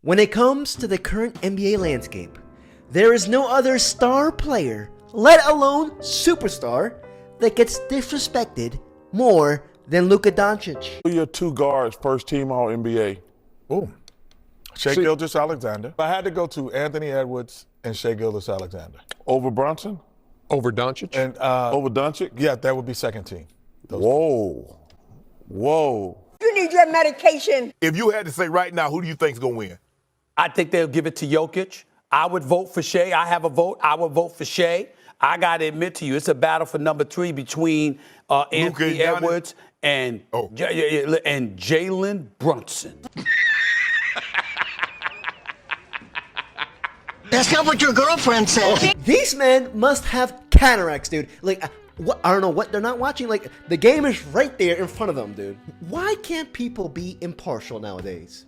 When it comes to the current NBA landscape, there is no other star player, let alone superstar, that gets disrespected more than Luka Doncic. Who are your two guards, first team All NBA? Ooh. Shai Gilgeous-Alexander. I had to go to Anthony Edwards and Shai Gilgeous-Alexander. Over Brunson? Over Doncic? And Over Doncic? yeah, that would be second team. Whoa. Whoa. You need your medication. If you had to say right now, who do you think's gonna win? I think they'll give it to Jokic. I would vote for Shai. I have a vote. I would vote for Shai. I got to admit to you, it's a battle for number 3 between Anthony Edwards and Jalen Brunson. That's not what your girlfriend said. These men must have cataracts, dude. Like, what? I don't know what they're not watching. Like, the game is right there in front of them, dude. Why can't people be impartial nowadays?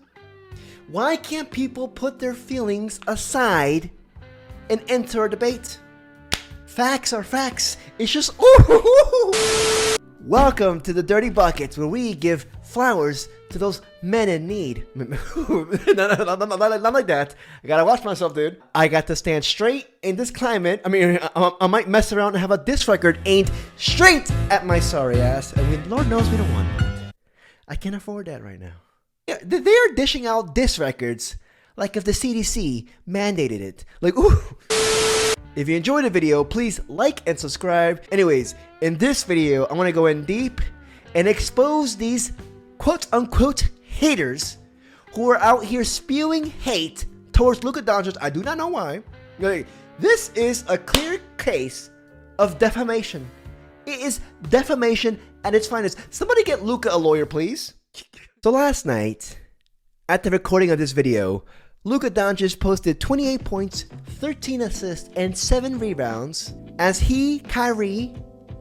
Why can't people put their feelings aside and enter a debate? Facts are facts. It's just, ooh. Welcome to the Dirty Buckets, where we give flowers to those men in need. Not like that. I gotta watch myself, dude. I got to stand straight in this climate. I mean, I might mess around and have a diss record aimed straight at my sorry ass. I mean, Lord knows we don't want it. I can't afford that right now. Yeah, they're dishing out diss records like if the CDC mandated it. Like, ooh. If you enjoyed the video, please like and subscribe. Anyways, in this video, I want to go in deep and expose these quote-unquote haters who are out here spewing hate towards Luka Doncic. I do not know why. Like, this is a clear case of defamation. It is defamation at its finest. Somebody get Luka a lawyer, please. So last night, at the recording of this video, Luka Doncic posted 28 points, 13 assists, and 7 rebounds as he, Kyrie,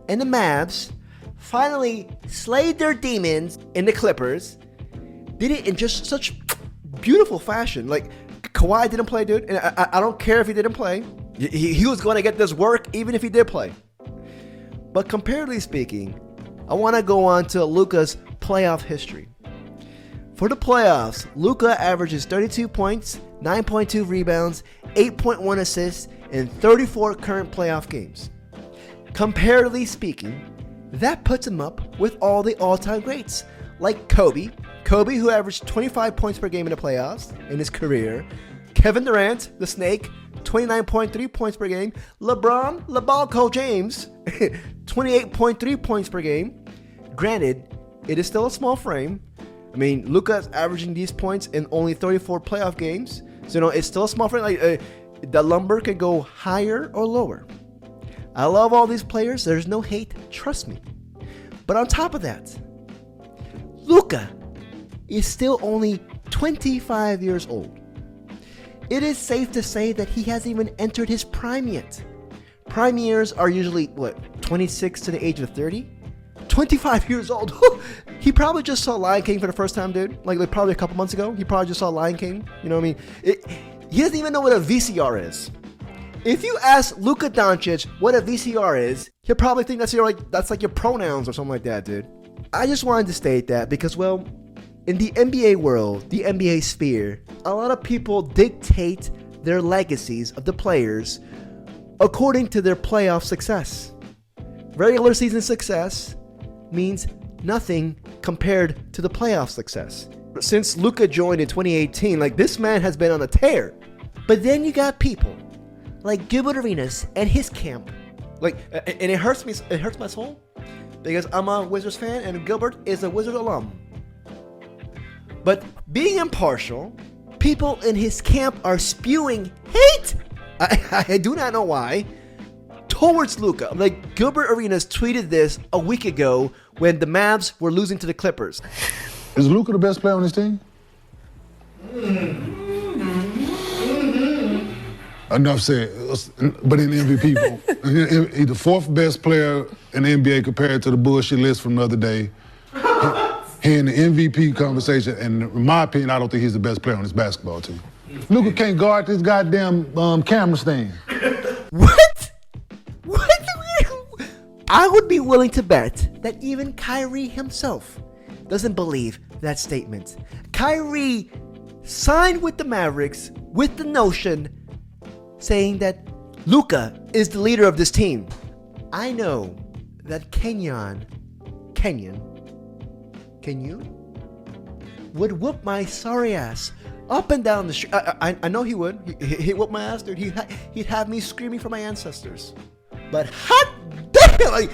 and the Mavs finally slayed their demons in the Clippers. Did it in just such beautiful fashion. Like, Kawhi didn't play, dude, and I don't care if he didn't play. He was going to get this work even if he did play. But comparatively speaking, I want to go on to Luka's playoff history. For the playoffs, Luka averages 32 points, 9.2 rebounds, 8.1 assists in 34 current playoff games. Comparatively speaking, that puts him up with all the all-time greats, like Kobe, who averaged 25 points per game in the playoffs in his career, Kevin Durant, the Snake, 29.3 points per game, LeBron James, 28.3 points per game. Granted, it is still a small frame. I mean, Luka's averaging these points in only 34 playoff games. So, you know, it's still a small frame. Like, the number can go higher or lower. I love all these players. There's no hate. Trust me. But on top of that, Luka is still only 25 years old. It is safe to say that he hasn't even entered his prime yet. Prime years are usually, 26 to the age of 30? 25 years old. He probably just saw Lion King for the first time, dude. Like probably a couple months ago. He probably just saw Lion King. You know what I mean? He doesn't even know what a VCR is. If you ask Luka Doncic what a VCR is, he'll probably think that's like your pronouns or something like that, dude. I just wanted to state that because, well, in the NBA world, the NBA sphere, a lot of people dictate their legacies of the players according to their playoff success. Regular season success means nothing compared to the playoff success. Since Luka joined in 2018, like, this man has been on a tear. But then you got people like Gilbert Arenas and his camp. Like, and it hurts my soul because I'm a Wizards fan and Gilbert is a Wizards alum. But being impartial, people in his camp are spewing hate. I do not know why. Towards Luka. Like, Gilbert Arenas tweeted this a week ago when the Mavs were losing to the Clippers. Is Luka the best player on this team? Enough said. But in the MVP vote, he's the 4th best player in the NBA compared to the bullshit list from the other day. He in the MVP conversation, and in my opinion, I don't think he's the best player on this basketball team. Luka can't guard this goddamn camera stand. What? I would be willing to bet that even Kyrie himself doesn't believe that statement. Kyrie signed with the Mavericks with the notion saying that Luka is the leader of this team. I know that Kenyon would whoop my sorry ass up and down the street. I know he would. He'd whoop my ass, dude. He'd have me screaming for my ancestors. But hot damn, like,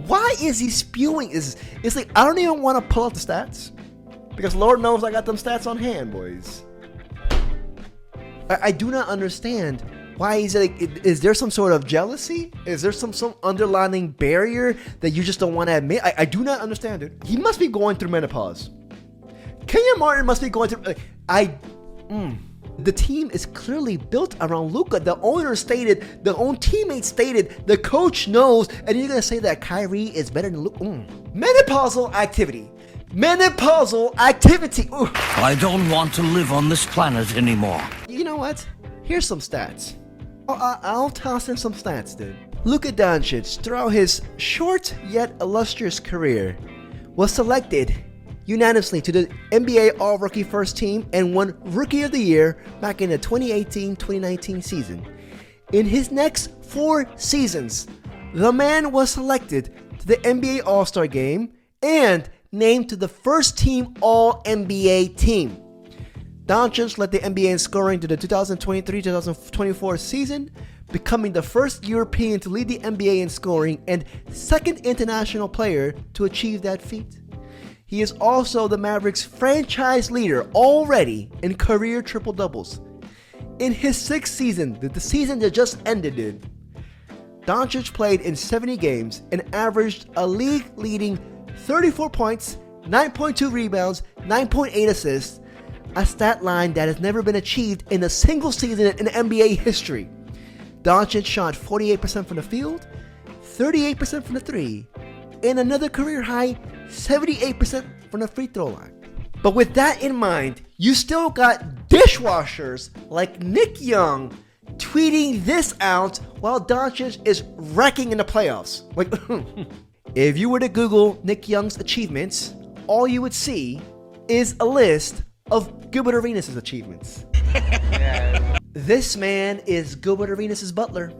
why is he spewing? It's like I don't even want to pull out the stats because Lord knows I got them stats on hand, boys. I do not understand. Why is it? Like, is there some sort of jealousy? Is there some underlying barrier that you just don't want to admit? I do not understand it. He must be going through menopause. Kenyon Martin must be going through. The team is clearly built around Luka. The owner stated, the own teammates stated, the coach knows, and you're gonna say that Kyrie is better than Luka? Menopausal activity. Menopausal activity. Ooh. I don't want to live on this planet anymore. You know what? Here's some stats. I'll toss in some stats, dude. Luka Doncic, throughout his short yet illustrious career, was selected unanimously to the NBA All-Rookie First Team and won Rookie of the Year back in the 2018-2019 season. In his next 4 seasons, the man was selected to the NBA All-Star Game and named to the First Team All-NBA team. Doncic led the NBA in scoring to the 2023-2024 season, becoming the first European to lead the NBA in scoring and second international player to achieve that feat. He is also the Mavericks franchise leader already in career triple-doubles. In his 6th season, the season that just ended, dude, Doncic played in 70 games and averaged a league-leading 34 points, 9.2 rebounds, 9.8 assists, a stat line that has never been achieved in a single season in NBA history. Doncic shot 48% from the field, 38% from the three, and another career high 78% from the free throw line. But with that in mind, you still got dishwashers like Nick Young tweeting this out while Doncic is wrecking in the playoffs. Like, if you were to Google Nick Young's achievements, all you would see is a list of Gilbert Arenas' achievements. This man is Gilbert Arenas' butler.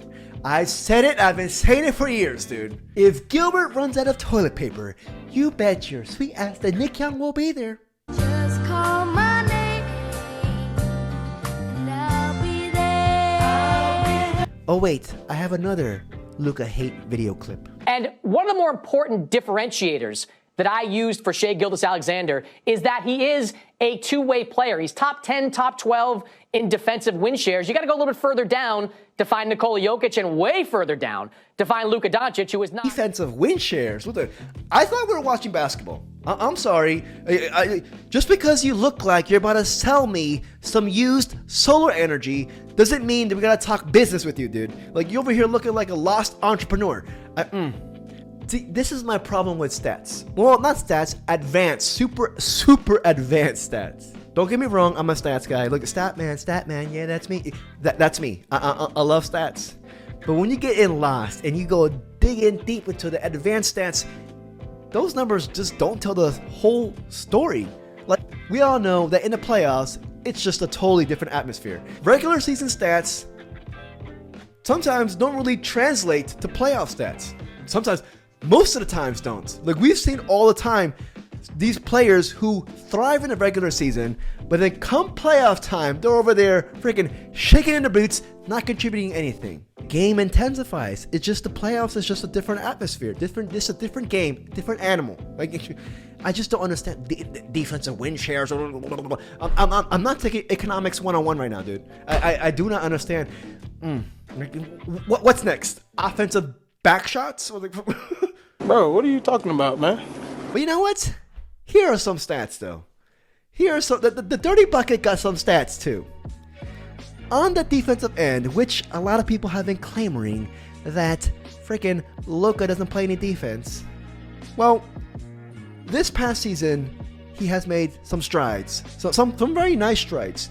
I said it, I've been saying it for years, dude. If Gilbert runs out of toilet paper, you bet your sweet ass that Nick Young will be there. Just call my name, and I'll be there. Oh wait, I have another Luka Hate video clip. And one of the more important differentiators that I used for Shai Gilgeous-Alexander is that he is a two-way player. He's top 10, top 12 in defensive win shares. You got to go a little bit further down to find Nikola Jokic and way further down to find Luka Doncic, who is not... Defensive win shares? I thought we were watching basketball. I'm sorry. Just because you look like you're about to sell me some used solar energy doesn't mean that we got to talk business with you, dude. Like, you over here looking like a lost entrepreneur. See, this is my problem with stats. Well, not stats, advanced, super advanced stats. Don't get me wrong, I'm a stats guy. Look, stat man, yeah, that's me. That's me. I love stats. But when you get in lost and you go dig in deep into the advanced stats, those numbers just don't tell the whole story. Like, we all know that in the playoffs, it's just a totally different atmosphere. Regular season stats sometimes don't really translate to playoff stats. Sometimes, most of the times don't. Like, we've seen all the time these players who thrive in the regular season, but then come playoff time, they're over there freaking shaking in the boots, not contributing anything. Game intensifies. It's just the playoffs is just a different atmosphere, just a different game, different animal. Like, I just don't understand defensive win shares. I'm not taking economics 101 right now, dude. I do not understand. What's next? Offensive back shots? Bro, what are you talking about, man? But you know what? Here are some stats, though. Here are some. The Dirty Bucket got some stats, too. On the defensive end, which a lot of people have been clamoring that freaking Luka doesn't play any defense. Well, this past season, he has made some strides. Some very nice strides.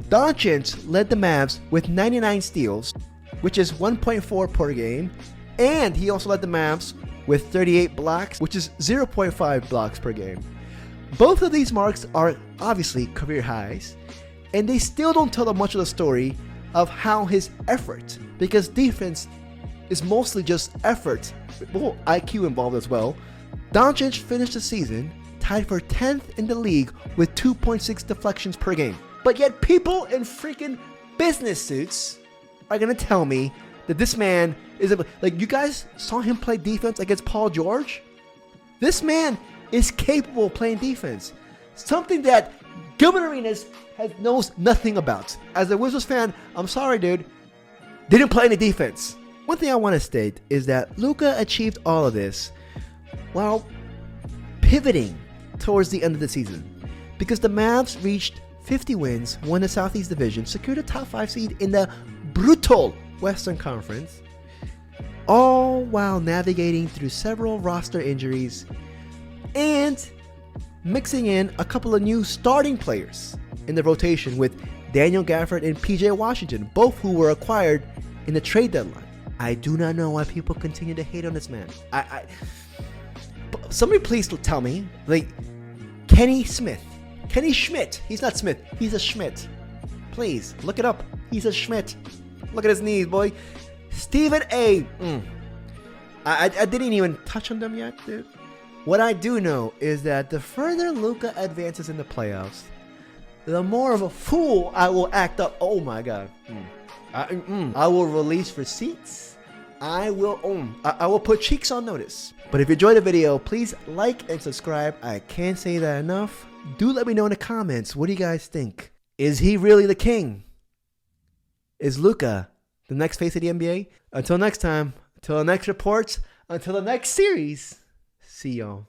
Doncic led the Mavs with 99 steals, which is 1.4 per game. And he also led the Mavs with 38 blocks, which is 0.5 blocks per game. Both of these marks are obviously career highs, and they still don't tell much of the story of how his effort, because defense is mostly just effort, well, IQ involved as well. Doncic finished the season tied for 10th in the league with 2.6 deflections per game. But yet people in freaking business suits are gonna tell me that this man is like, you guys saw him play defense against Paul George? This man is capable of playing defense. Something that Gilbert Arenas knows nothing about. As a Wizards fan, I'm sorry, dude. Didn't play any defense. One thing I want to state is that Luka achieved all of this while pivoting towards the end of the season, because the Mavs reached 50 wins, won the Southeast Division, secured a top 5 seed in the brutal Western Conference, all while navigating through several roster injuries and mixing in a couple of new starting players in the rotation with Daniel Gafford and PJ Washington, both who were acquired in the trade deadline. I do not know why people continue to hate on this man. Somebody please tell me, like, Kenny Schmidt. He's not Smith. He's a Schmidt. Please look it up. He's a Schmidt. Look at his knees, boy. Stephen A. I didn't even touch on them yet, dude. What I do know is that the further Luka advances in the playoffs, the more of a fool I will act up. Oh my God. I will release receipts. I will put cheeks on notice. But if you enjoyed the video, please like and subscribe. I can't say that enough. Do let me know in the comments. What do you guys think? Is he really the king? Is Luka the next face of the NBA? Until next time, until the next reports, until the next series. See y'all.